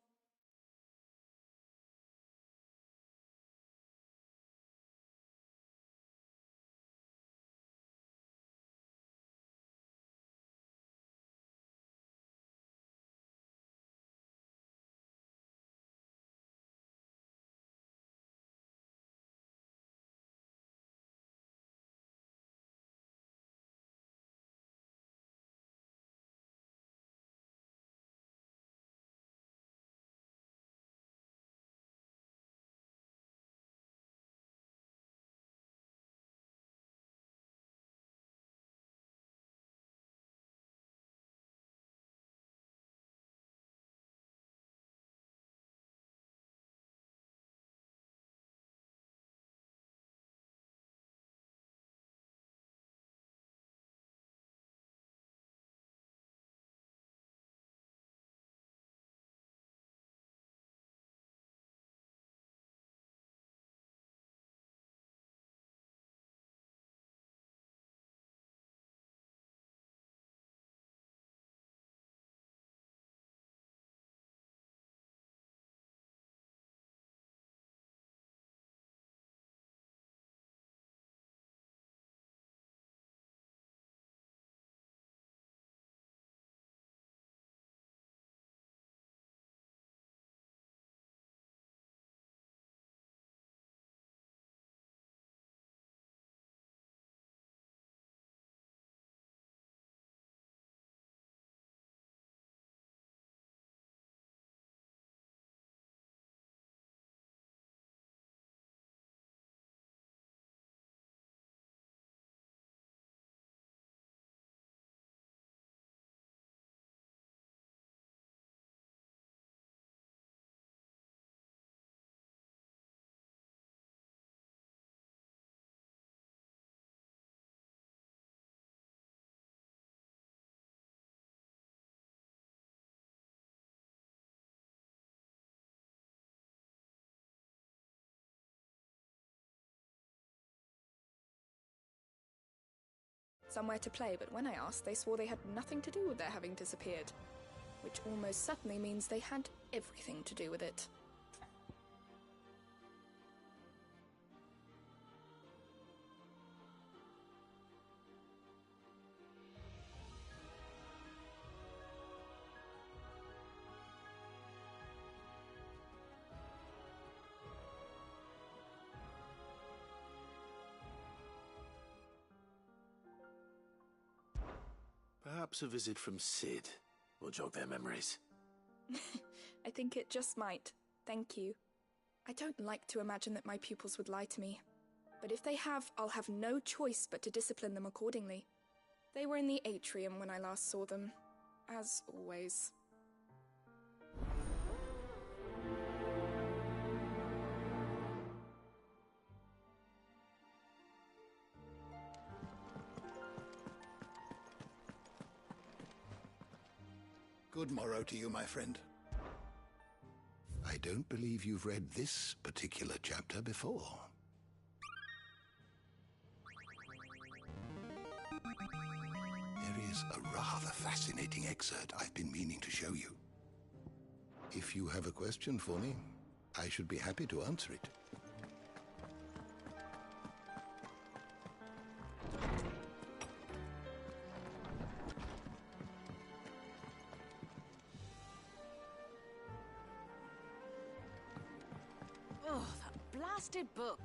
Somewhere to play, but when I asked, they swore they had nothing to do with their having disappeared. Which almost certainly means they had everything to do with it. Perhaps a visit from Sid will jog their memories. I think it just might. Thank you. I don't like to imagine that my pupils would lie to me. But if they have, I'll have no choice but to discipline them accordingly. They were in the atrium when I last saw them. As always. Good morrow to you, my friend. I don't believe you've read this particular chapter before. There is a rather fascinating excerpt I've been meaning to show you. If you have a question for me, I should be happy to answer it. Oh, that blasted book.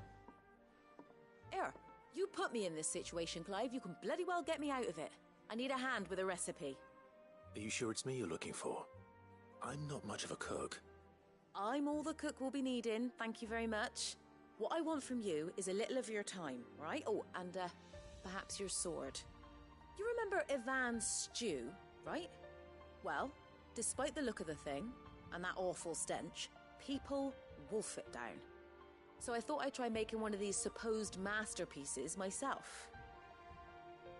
Here, you put me in this situation, Clive. You can bloody well get me out of it. I need a hand with a recipe. Are you sure it's me you're looking for? I'm not much of a cook. I'm all the cook will be needing, thank you very much. What I want from you is a little of your time, right? Oh, and perhaps your sword. You remember Ivan's stew, right? Well, despite the look of the thing, and that awful stench, people wolf it down. So I thought I'd try making one of these supposed masterpieces myself.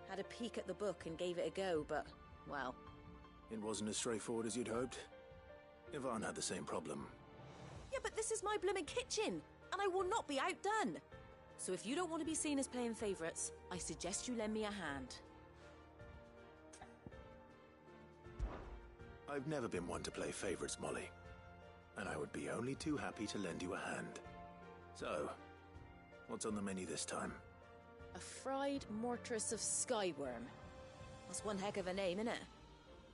Had a peek at the book and gave it a go, but, well... It wasn't as straightforward as you'd hoped. Ivan had the same problem. Yeah, but this is my blimmin' kitchen, and I will not be outdone. So if you don't want to be seen as playing favourites, I suggest you lend me a hand. I've never been one to play favourites, Molly. And I would be only too happy to lend you a hand. So, what's on the menu this time? A fried mortress of skyworm. That's one heck of a name, innit?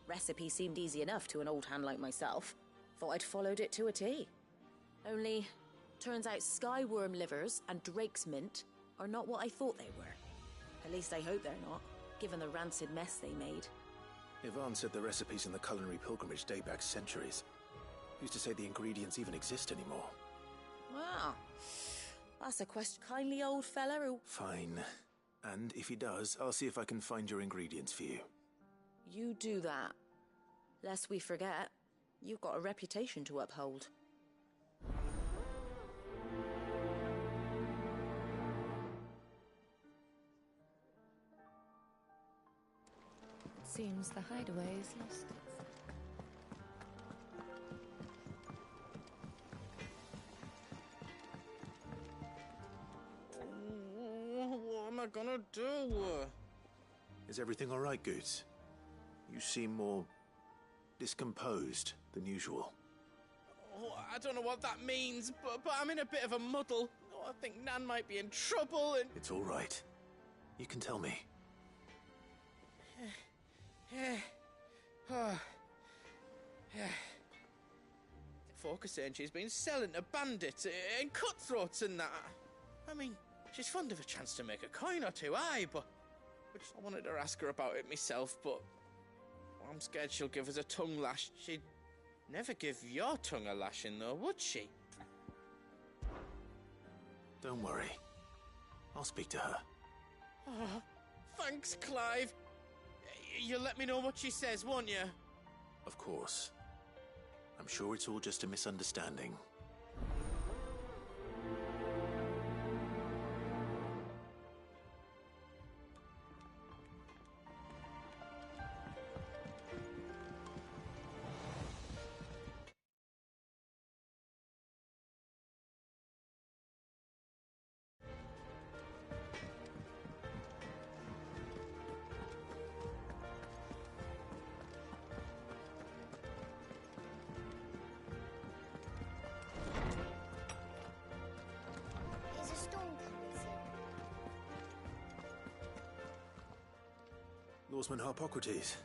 Recipe seemed easy enough to an old hand like myself. Thought I'd followed it to a T. Only, turns out skyworm livers and drake's mint are not what I thought they were. At least I hope they're not, given the rancid mess they made. Ivan said the recipes in the culinary pilgrimage date back centuries. Who's to say the ingredients even exist anymore? Wow. That's a question, kindly old fella who... Fine. And if he does, I'll see if I can find your ingredients for you. You do that. Lest we forget, you've got a reputation to uphold. It seems the hideaway is lost. What am I gonna do? Is everything all right, Goots? You seem more discomposed than usual. Oh, I don't know what that means, but I'm in a bit of a muddle. Oh, I think Nan might be in trouble and... It's all right. You can tell me. Folk are saying she's been selling to bandits and cutthroats and that. I mean, she's fond of a chance to make a coin or two, aye, but I wanted to ask her about it myself, but I'm scared she'll give us a tongue lash. She'd never give your tongue a lashing, though, would she? Don't worry. I'll speak to her. Oh, thanks, Clive. You'll let me know what she says, won't you? Of course. I'm sure it's all just a misunderstanding. Lawsman Harpocrates.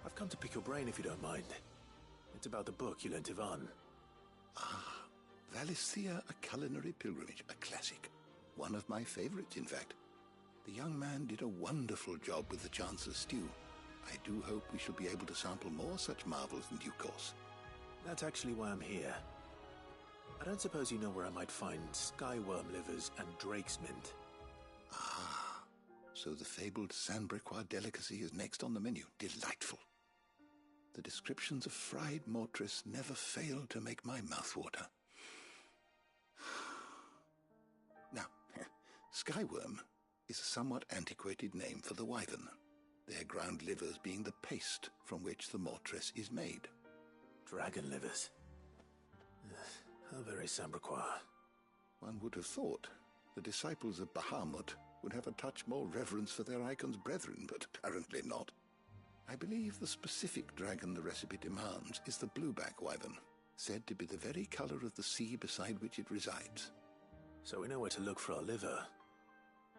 I've come to pick your brain if you don't mind. It's about the book you lent Ivan. Ah, Valisthea, A Culinary Pilgrimage, a classic. One of my favorites, in fact. The young man did a wonderful job with the Chancellor's stew. I do hope we shall be able to sample more such marvels in due course. That's actually why I'm here. I don't suppose you know where I might find skyworm livers and drake's mint. Ah, so the fabled Sanbriquois delicacy is next on the menu. Delightful. The descriptions of fried mortress never fail to make my mouth water. Now, skyworm is a somewhat antiquated name for the wyvern, their ground livers being the paste from which the mortress is made. Dragon livers. How very Sanbriquois. One would have thought the disciples of Bahamut would have a touch more reverence for their icon's brethren, but apparently not. I believe the specific dragon the recipe demands is the blueback wyvern, said to be the very color of the sea beside which it resides. So we know where to look for our liver.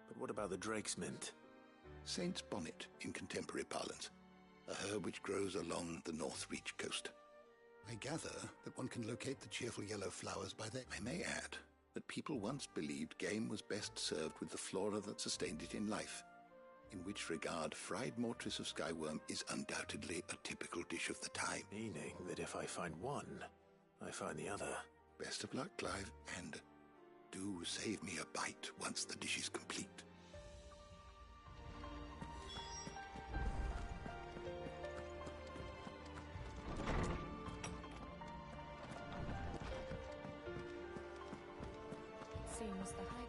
But what about the Drake's Mint? Saint's Bonnet in contemporary parlance, a herb which grows along the North Reach coast. I gather that one can locate the cheerful yellow flowers by their... I may add that people once believed game was best served with the flora that sustained it in life, in which regard fried mortress of skyworm is undoubtedly a typical dish of the time. Meaning that if I find one, I find the other. Best of luck, Clive, and do save me a bite once the dish is complete. Seems the High